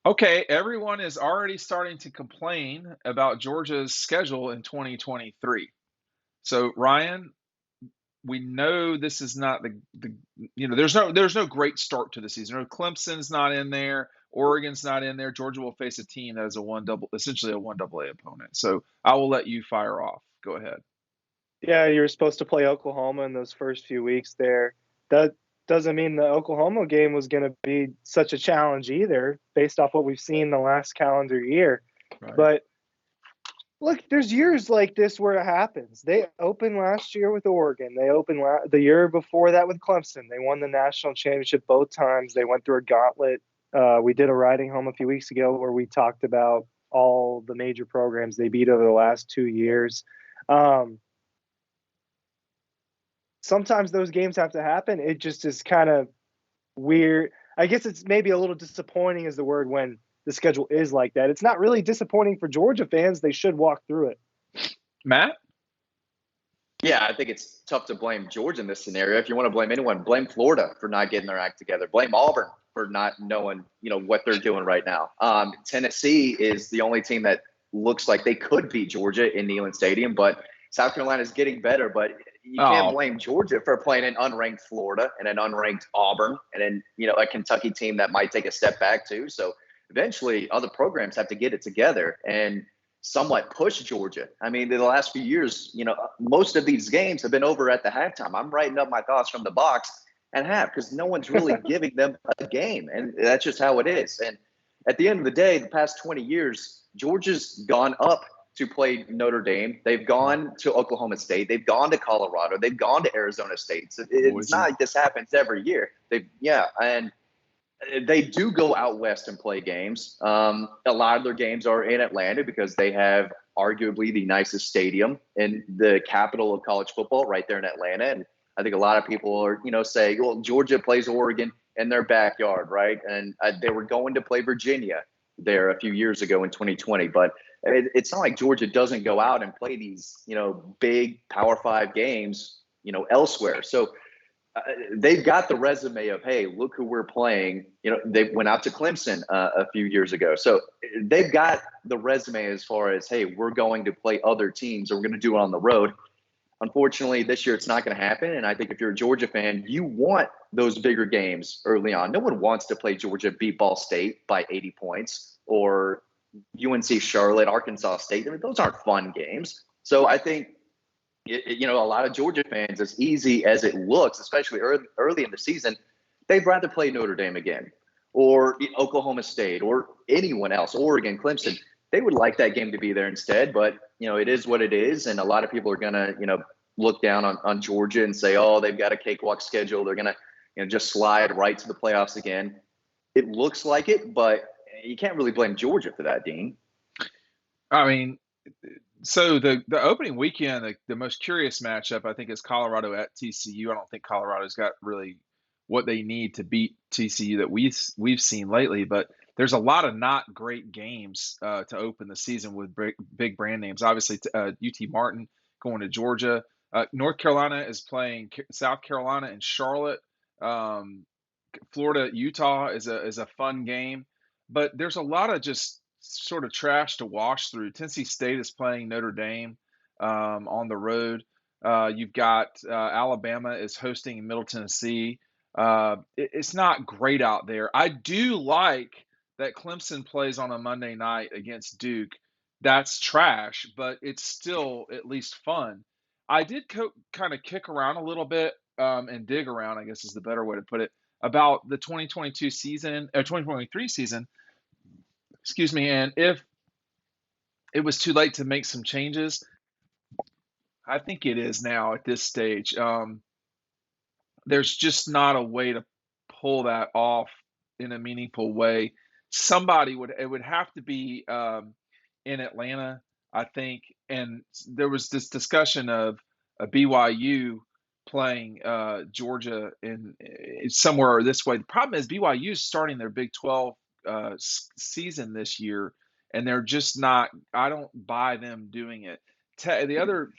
Okay, everyone is already starting to complain about Georgia's schedule in 2023. So, Ryan, we know this is not the there's no great start to the season. No, Clemson's not in there, Oregon's not in there. Georgia will face a team that is a one double essentially a one double A opponent. So, I will let you fire off. Go ahead. Yeah, you were supposed to play Oklahoma in those first few weeks there. That doesn't mean the Oklahoma game was going to be such a challenge either, based off what we've seen the last calendar year. Right. But look, there's years like this where it happens. They opened last year with Oregon. They opened the year before that with Clemson. They won the national championship both times. They went through a gauntlet. We did a riding home a few weeks ago where we talked about all the major programs they beat over the last 2 years. Um, Sometimes those games have to happen. It just is kind of weird. I guess it's maybe a little disappointing is the word when the schedule is like that. It's not really disappointing for Georgia fans. They should walk through it. Matt? Yeah, I think it's tough to blame Georgia in this scenario. If you want to blame anyone, blame Florida for not getting their act together. Blame Auburn for not knowing, what they're doing right now. Tennessee is the only team that looks like they could beat Georgia in Neyland Stadium, but South Carolina is getting better. But you can't Oh, blame Georgia for playing an unranked Florida and an unranked Auburn and then, a Kentucky team that might take a step back too. So eventually other programs have to get it together and somewhat push Georgia. I mean, the last few years, most of these games have been over at the halftime. I'm writing up my thoughts from the box at half because no one's really giving them a game. And that's just how it is. And at the end of the day, the past 20 years, Georgia's gone up to play Notre Dame. They've gone to Oklahoma State. They've gone to Colorado. They've gone to Arizona State. So it's Boise. not like this happens every year. And they do go out west and play games. A lot of their games are in Atlanta because they have arguably the nicest stadium in the capital of college football right there in Atlanta. And I think a lot of people are, saying, well, Georgia plays Oregon in their backyard, right? And they were going to play Virginia there a few years ago in 2020. But it's not like Georgia doesn't go out and play these, big Power Five games, elsewhere. So they've got the resume of, hey, look who we're playing. They went out to Clemson a few years ago. So they've got the resume as far as, hey, we're going to play other teams or we're going to do it on the road. Unfortunately, this year it's not going to happen. And I think if you're a Georgia fan, you want those bigger games early on. No one wants to play Georgia beat Ball State by 80 points or UNC Charlotte, Arkansas State. I mean, those aren't fun games. So I think a lot of Georgia fans, as easy as it looks, especially early in the season, they'd rather play Notre Dame again or Oklahoma State or anyone else, Oregon, Clemson. They would like that game to be there instead, but, it is what it is. And a lot of people are going to, look down on Georgia and say, oh, they've got a cakewalk schedule. They're going to, just slide right to the playoffs again. It looks like it, but you can't really blame Georgia for that, Dean. I mean, so the opening weekend, the most curious matchup, I think, is Colorado at TCU. I don't think Colorado's got really what they need to beat TCU that we've seen lately, but there's a lot of not great games to open the season with big brand names. Obviously, UT Martin going to Georgia. North Carolina is playing South Carolina and Charlotte. Um, Florida Utah is a fun game, but there's a lot of just sort of trash to wash through. Tennessee State is playing Notre Dame on the road. You've got Alabama is hosting Middle Tennessee. It's not great out there. I do like that Clemson plays on a Monday night against Duke. That's trash, but it's still at least fun. I did kind of kick around a little bit and dig around, I guess is the better way to put it, about the 2022 season or 2023 season, excuse me, and if it was too late to make some changes. I think it is now at this stage. There's just not a way to pull that off in a meaningful way. It would have to be in Atlanta, I think. And there was this discussion of a BYU playing Georgia in somewhere this way. The problem is BYU is starting their Big 12 season this year, and they're just not. I don't buy them doing it. The other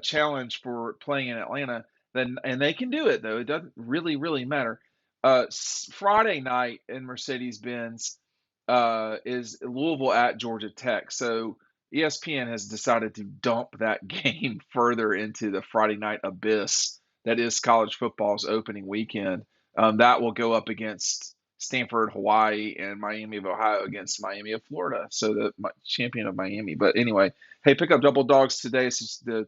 challenge for playing in Atlanta, then and they can do it though. It doesn't really matter. Friday night in Mercedes Benz. is Louisville at Georgia Tech. So ESPN has decided to dump that game further into the Friday night abyss that is college football's opening weekend. That will go up against Stanford, Hawaii, and Miami of Ohio against Miami of Florida. So the champion of Miami. But anyway, hey, pick up Double Dogs today. This is the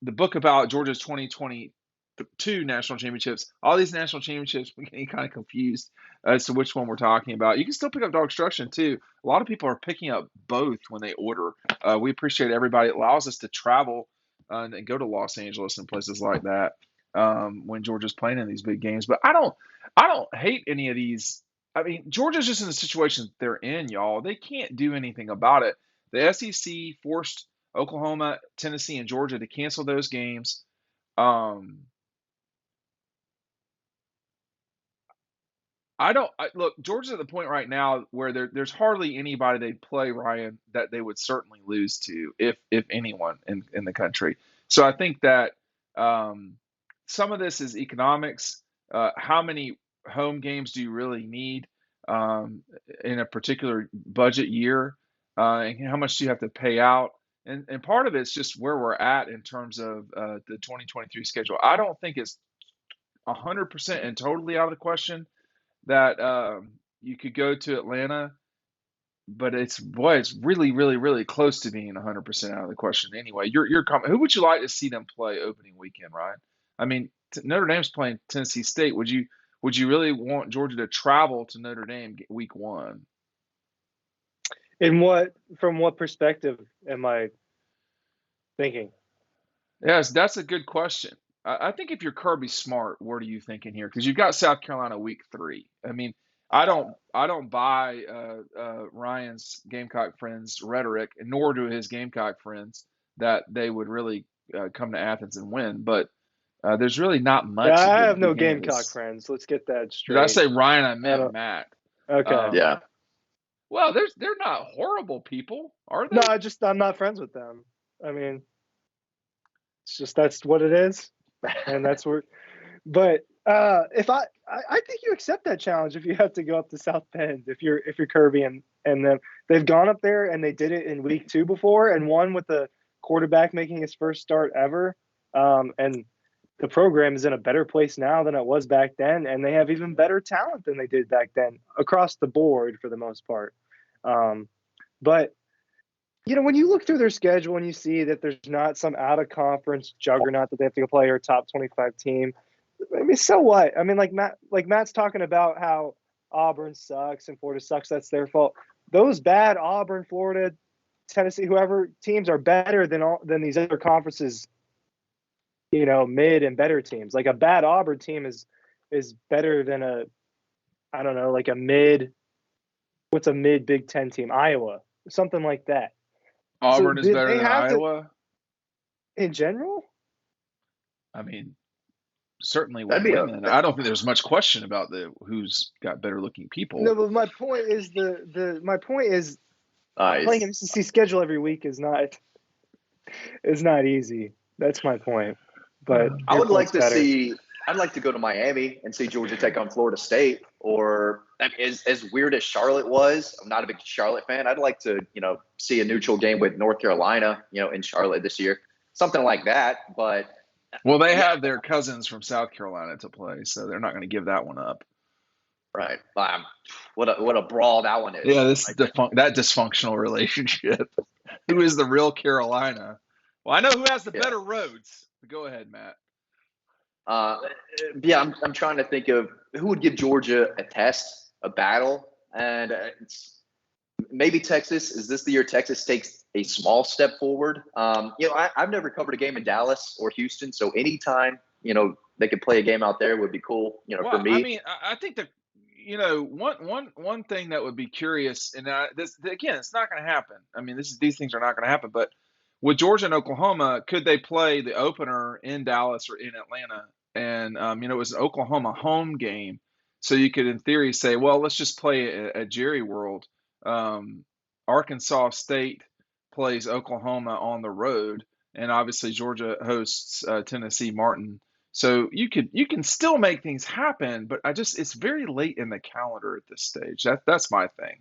the book about Georgia's 2022 national championships. All these national championships, we're getting kind of confused as to which one we're talking about. You can still pick up Dog Instruction too. A lot of people are picking up both when they order. We appreciate everybody. It allows us to travel and go to Los Angeles and places like that when Georgia's playing in these big games. But I don't hate any of these. I mean, Georgia's just in the situation they're in, y'all. They can't do anything about it. The SEC forced Oklahoma, Tennessee, and Georgia to cancel those games. Look. Georgia's at the point right now where there's hardly anybody they'd play, Ryan, that they would certainly lose to, if anyone in the country. So I think that some of this is economics. How many home games do you really need in a particular budget year, and how much do you have to pay out? And part of it's just where we're at in terms of the 2023 schedule. I don't think it's 100% and totally out of the question that you could go to Atlanta, but it's really, really, really close to being 100% out of the question. Anyway, who would you like to see them play opening weekend, Ryan? I mean, Notre Dame's playing Tennessee State. Would you really want Georgia to travel to Notre Dame week one? From what perspective am I thinking? Yes, that's a good question. I think if you're Kirby Smart, what are you thinking here? Because you've got South Carolina week 3. I mean, I don't buy Ryan's Gamecock friends' rhetoric, nor do his Gamecock friends that they would really come to Athens and win. But there's really not much Yeah, at I the have no beginning of Gamecock this. friends. Let's get that Did I straight. say Ryan? I I meant don't. Matt. Okay. Yeah. Well, they're not horrible people, are No, they? I'm not friends with them. I mean, it's just that's what it is, and that's where. But if I think you accept that challenge if you have to go up to South Bend if you're Kirby and them. They've gone up there and they did it in week 2 before and won with the quarterback making his first start ever. And the program is in a better place now than it was back then, and they have even better talent than they did back then across the board for the most part. But when you look through their schedule and you see that there's not some out of conference juggernaut that they have to go play or a top 25 team, I mean, so what? I mean, Matt's talking about how Auburn sucks and Florida sucks. That's their fault. Those bad Auburn, Florida, Tennessee, whoever teams are better than these other conferences. Mid and better teams. Like a bad Auburn team is better than I don't know, like a mid. What's a mid Big Ten team? Iowa, something like that. So Auburn is better they than have to, Iowa. in general. I mean, certainly with That'd be women. I don't think there's much question about who's got better looking No, people. but my point is playing an nice. SEC schedule every week is not easy. That's my point. But I would like to better. I'd like to go to Miami and see Georgia take on Florida State. Or as weird as Charlotte was, I'm not a big Charlotte fan. I'd like to, see a neutral game with North Carolina, in Charlotte this year, something like that. But Well, they have their cousins from South Carolina to play, so they're not going to give that one up. right, what a brawl that one is. Yeah, that dysfunctional relationship. Who is the real Carolina? Well, I know who has the better roads. Go ahead, Matt. I'm trying to think of who would give Georgia a test, a battle, and maybe Texas. Is this the year Texas takes a small step forward? I've never covered a game in Dallas or Houston, so anytime they could play a game out there would be cool. For me. I mean, I think that one thing that would be curious, and this again, it's not going to happen. I mean, these things are not going to happen. But with Georgia and Oklahoma, could they play the opener in Dallas or in Atlanta? And it was an Oklahoma home game, so you could, in theory, say, well, let's just play at Jerry World. Arkansas State plays Oklahoma on the road, and obviously Georgia hosts Tennessee Martin. So you can still make things happen, but it's very late in the calendar at this stage. That's my thing.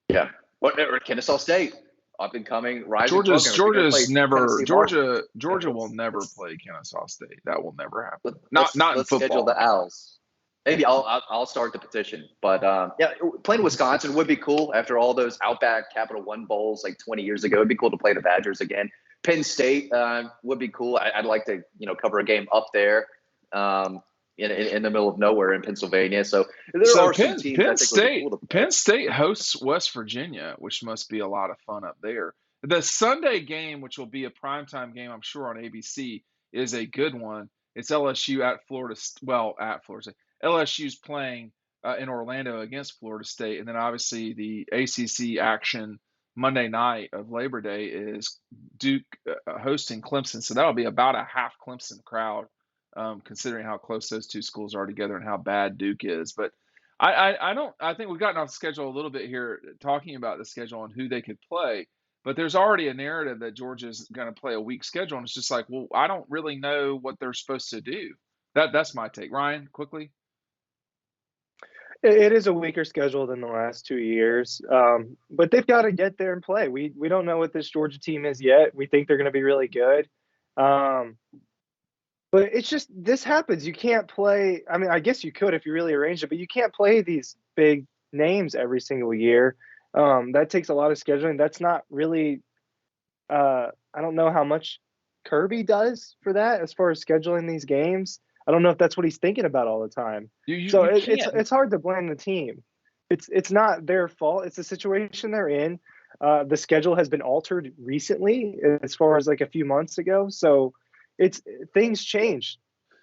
Yeah. Or Kennesaw State, up and coming, rising program. If you're going to play Tennessee Martin, Georgia will never let's play Kennesaw State. That will never happen. let's Not in let's schedule football. the Owls. Maybe I'll start the petition. But yeah, playing Wisconsin would be cool after all those Outback Capital One bowls like 20 years ago. It'd be cool to play the Badgers again. Penn State would be cool. I'd like to cover a game up there. In the middle of nowhere in Pennsylvania. So there are some teams I think would be cool to play. Penn State hosts West Virginia, which must be a lot of fun up there. The Sunday game, which will be a primetime game, I'm sure, on ABC, is a good one. It's LSU at Florida. Well, at Florida State. LSU's playing in Orlando against Florida State. And then obviously the ACC action Monday night of Labor Day is Duke hosting Clemson. So that'll be about a half Clemson crowd. Considering how close those two schools are together and how bad Duke is. But I think we've gotten off the schedule a little bit here talking about the schedule and who they could play. But there's already a narrative that Georgia's going to play a weak schedule. And it's just like, well, I don't really know what they're supposed to do. That's my take. Ryan, quickly. It is a weaker schedule than the last 2 years, but they've got to get there and play. We don't know what this Georgia team is yet. We think they're going to be really good. But it's just this happens. You can't play. I mean, I guess you could if you really arranged it, but you can't play these big names every single year. That takes a lot of scheduling. That's not really. I don't know how much Kirby does for that as far as scheduling these games. I don't know if that's what he's thinking about all the time. It's hard to blame the team. It's not their fault. It's the situation they're in. The schedule has been altered recently, as far as like a few months ago. So. Things change.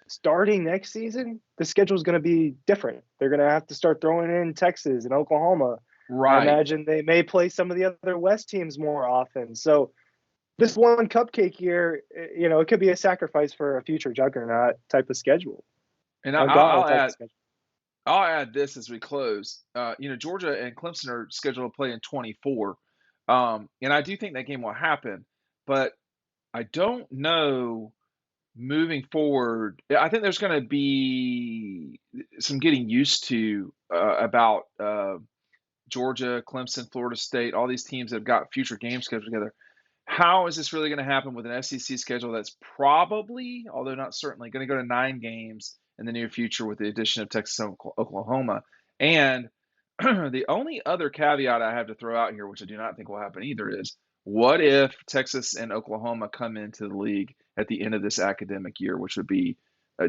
Starting next season, the schedule is going to be different. They're going to have to start throwing in Texas and Oklahoma. Right. I imagine they may play some of the other West teams more often. So this one cupcake year, it could be a sacrifice for a future juggernaut type of schedule. And I'll add this as we close. Georgia and Clemson are scheduled to play in 24. And I do think that game will happen, but I don't know. Moving forward, I think there's going to be some getting used to about Georgia, Clemson, Florida State, all these teams that have got future games scheduled together. How is this really going to happen with an SEC schedule that's probably, although not certainly, going to go to 9 games in the near future with the addition of Texas and Oklahoma? And the only other caveat I have to throw out here, which I do not think will happen either, is what if Texas and Oklahoma come into the league at the end of this academic year, which would be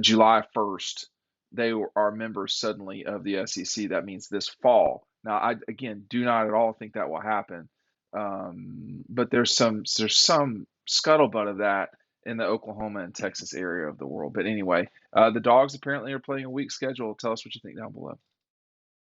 July 1st? They are members suddenly of the SEC. That means this fall. Now, I, again, do not at all think that will happen. But there's some scuttlebutt of that in the Oklahoma and Texas area of the world. But anyway, the Dogs apparently are playing a weak schedule. Tell us what you think down below.